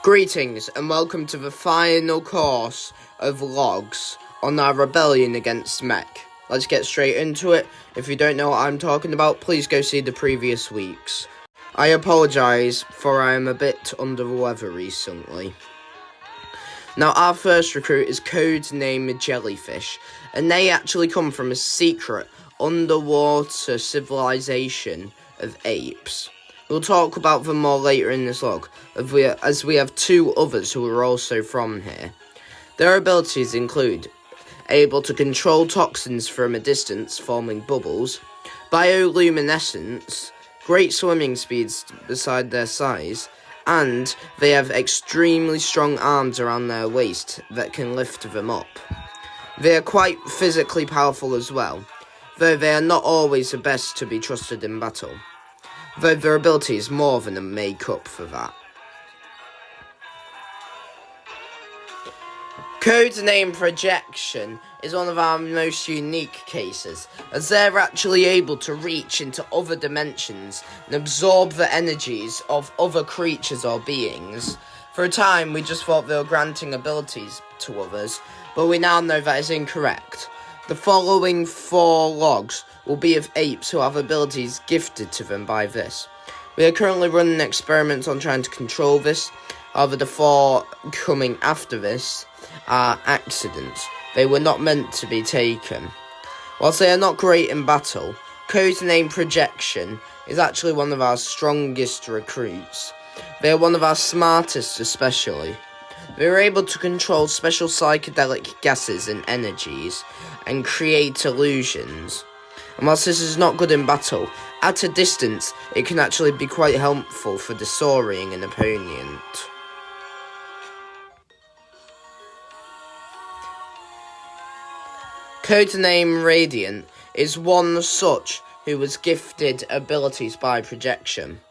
Greetings and welcome to the final course of logs on our rebellion against Mech. Let's get straight into it. If you don't know what I'm talking about, please go see the previous weeks. I apologise for I am a bit under the weather recently. Now our first recruit is codenamed Jellyfish, and they actually come from a secret underwater civilization of apes. We'll talk about them more later in this log, as we have two others who are also from here. Their abilities include able to control toxins from a distance, forming bubbles, bioluminescence, great swimming speeds beside their size, and they have extremely strong arms around their waist that can lift them up. They are quite physically powerful as well, though they are not always the best to be trusted in battle, though their abilities more than make up for that. Codename Projection is one of our most unique cases, as they're actually able to reach into other dimensions and absorb the energies of other creatures or beings. For a time, we just thought they were granting abilities to others, but we now know that is incorrect. The following 4 logs will be of apes who have abilities gifted to them by this. We are currently running experiments on trying to control this. However, the 4 coming after this are accidents. They were not meant to be taken. Whilst they are not great in battle, codename Projection is actually one of our strongest recruits. They are one of our smartest especially. They are able to control special psychedelic gases and energies, and create illusions. And whilst this is not good in battle, at a distance, it can actually be quite helpful for disorienting an opponent. Codename Radiant is one such who was gifted abilities by Projection.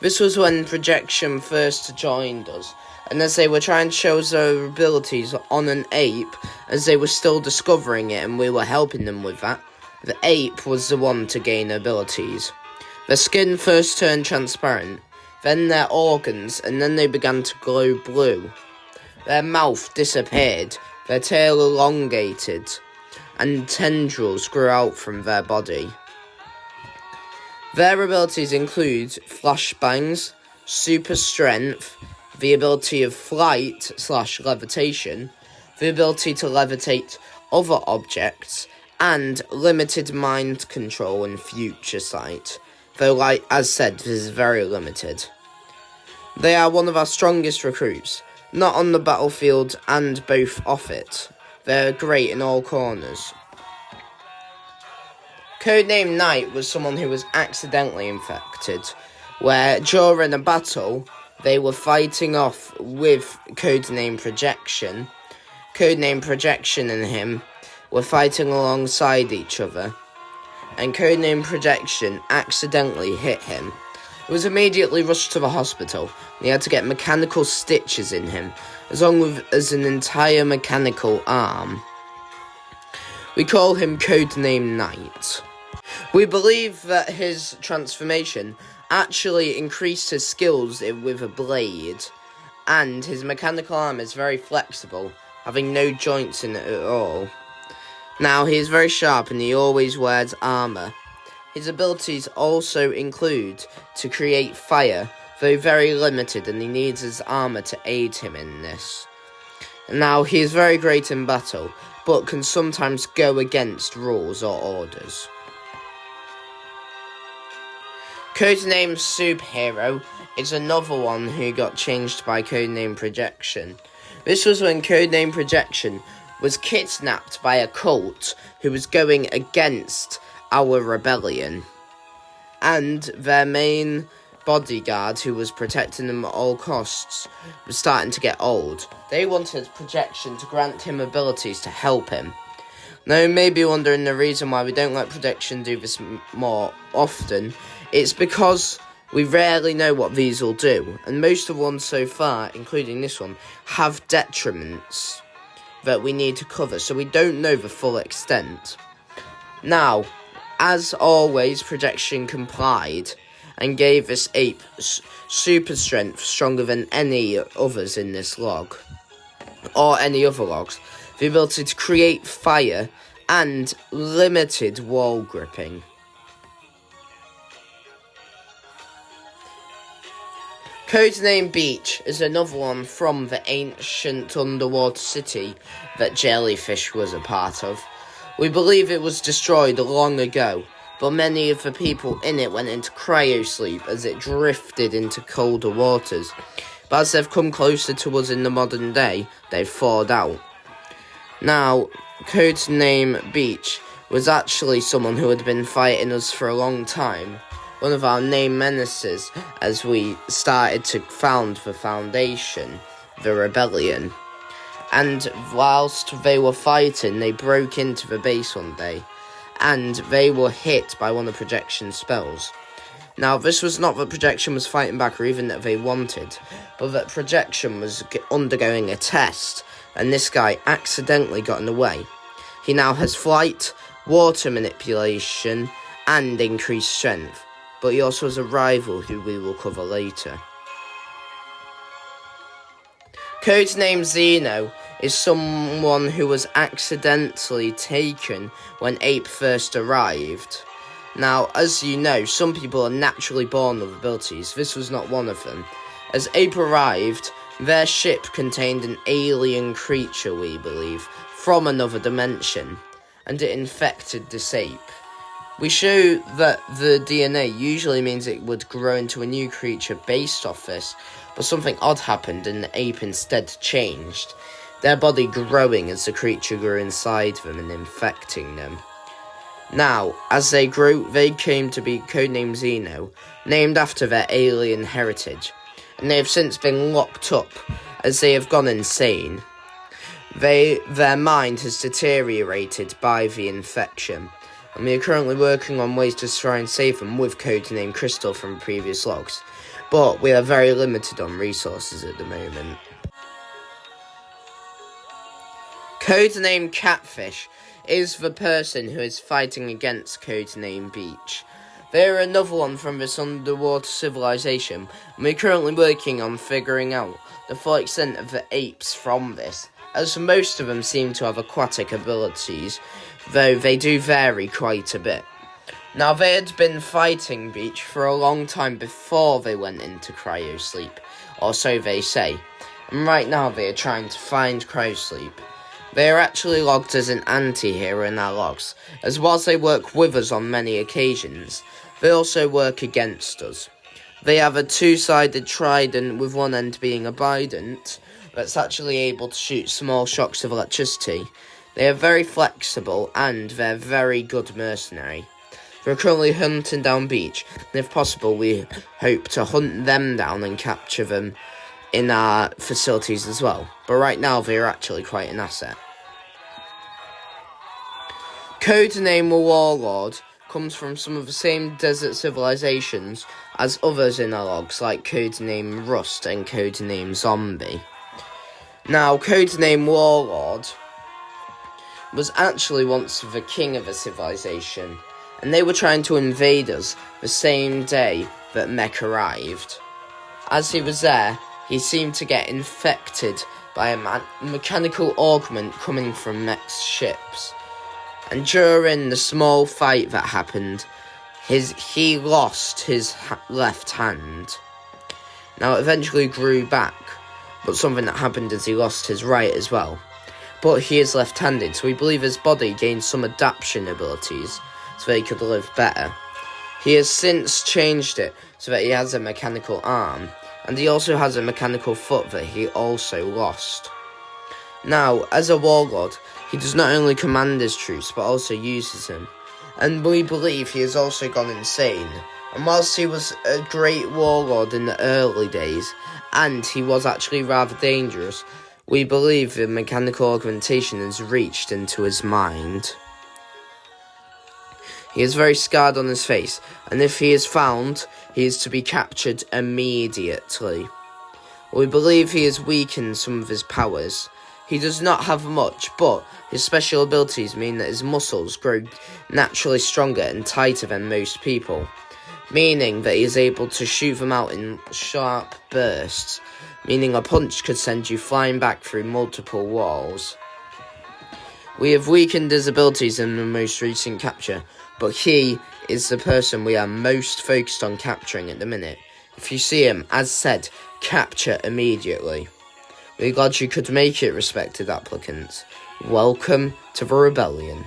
This was when Projection first joined us, and as they were trying to show us their abilities on an ape, as they were still discovering it and we were helping them with that, the ape was the one to gain abilities. Their skin first turned transparent, then their organs, and then they began to glow blue. Their mouth disappeared, their tail elongated, and tendrils grew out from their body. Their abilities include flashbangs, super strength, the ability of flight/levitation, the ability to levitate other objects, and limited mind control and future sight, though like as said, this is very limited. They are one of our strongest recruits, not on the battlefield and both off it. They're great in all corners. Codename Knight was someone who was accidentally infected, where during a battle, they were fighting off with Codename Projection. Codename Projection and him were fighting alongside each other, and Codename Projection accidentally hit him. He was immediately rushed to the hospital, and he had to get mechanical stitches in him, as long as an entire mechanical arm. We call him Codename Knight. We believe that his transformation actually increased his skills with a blade, and his mechanical arm is very flexible, having no joints in it at all. Now, he is very sharp and he always wears armour. His abilities also include to create fire, though very limited, and he needs his armour to aid him in this. Now, he is very great in battle, but can sometimes go against rules or orders. Codename Superhero is another one who got changed by Codename Projection. This was when Codename Projection was kidnapped by a cult who was going against our rebellion, and their main bodyguard, who was protecting them at all costs, was starting to get old. They wanted Projection to grant him abilities to help him. Now you may be wondering the reason why we don't let Projection do this more often. It's because we rarely know what these will do, and most of the ones so far, including this one, have detriments that we need to cover, so we don't know the full extent. Now, as always, Projection complied, and gave this ape super strength stronger than any others in this log, or any other logs, the ability to create fire, and limited wall gripping. Codename Beach is another one from the ancient underwater city that Jellyfish was a part of. We believe it was destroyed long ago, but many of the people in it went into cryosleep as it drifted into colder waters. But as they've come closer to us in the modern day, they've thawed out. Now, Codename Beach was actually someone who had been fighting us for a long time, one of our main menaces as we started to found the Foundation, the rebellion. And whilst they were fighting, they broke into the base one day, and they were hit by one of Projection's spells. Now, this was not that Projection was fighting back or even that they wanted, but that Projection was undergoing a test, and this guy accidentally got in the way. He now has flight, water manipulation, and increased strength, but he also has a rival who we will cover later. Codename Xeno is someone who was accidentally taken when Ape first arrived. Now, as you know, some people are naturally born with abilities. This was not one of them. As Ape arrived, their ship contained an alien creature, we believe, from another dimension, and it infected this ape. We show that the DNA usually means it would grow into a new creature based off this, but something odd happened and the ape instead changed, their body growing as the creature grew inside them and infecting them. Now, as they grew, they came to be codenamed Xeno, named after their alien heritage, and they have since been locked up as they have gone insane. Their mind has deteriorated by the infection, and we are currently working on ways to try and save them with codename Crystal from previous logs, but we are very limited on resources at the moment. Codename Catfish is the person who is fighting against Codename Beach. They are another one from this underwater civilization, and we're currently working on figuring out the full extent of the apes from this, as most of them seem to have aquatic abilities, though they do vary quite a bit. Now, they had been fighting Beach for a long time before they went into cryosleep, or so they say, and right now they are trying to find cryosleep. They are actually logged as an anti-hero in our logs, as whilst they work with us on many occasions, they also work against us. They have a two-sided trident with one end being a bident, that's actually able to shoot small shocks of electricity. They are very flexible and they're very good mercenary. We're currently hunting down Beach, and if possible we hope to hunt them down and capture them in our facilities as well, but right now they are actually quite an asset. Codename Warlord comes from some of the same desert civilizations as others in our logs, like Codename Rust and Codename Zombie. Now, Codename Warlord was actually once the king of a civilization, and they were trying to invade us the same day that Mech arrived. As he was there, he seemed to get infected by a mechanical augment coming from Mech's ships. And during the small fight that happened, he lost his left hand. Now, it eventually grew back, but something that happened is he lost his right as well. But he is left-handed, so we believe his body gained some adaptation abilities, so that he could live better. He has since changed it, so that he has a mechanical arm, and he also has a mechanical foot that he also lost. Now, as a warlord, he does not only command his troops, but also uses them, and we believe he has also gone insane. And whilst he was a great warlord in the early days, and he was actually rather dangerous, we believe the mechanical augmentation has reached into his mind. He is very scarred on his face, and if he is found, he is to be captured immediately. We believe he has weakened some of his powers. He does not have much, but his special abilities mean that his muscles grow naturally stronger and tighter than most people. meaning that he is able to shoot them out in sharp bursts, meaning a punch could send you flying back through multiple walls. We have weakened his abilities in the most recent capture, but he is the person we are most focused on capturing at the minute. If you see him, as said, capture immediately. We're glad you could make it, respected applicants. Welcome to the rebellion.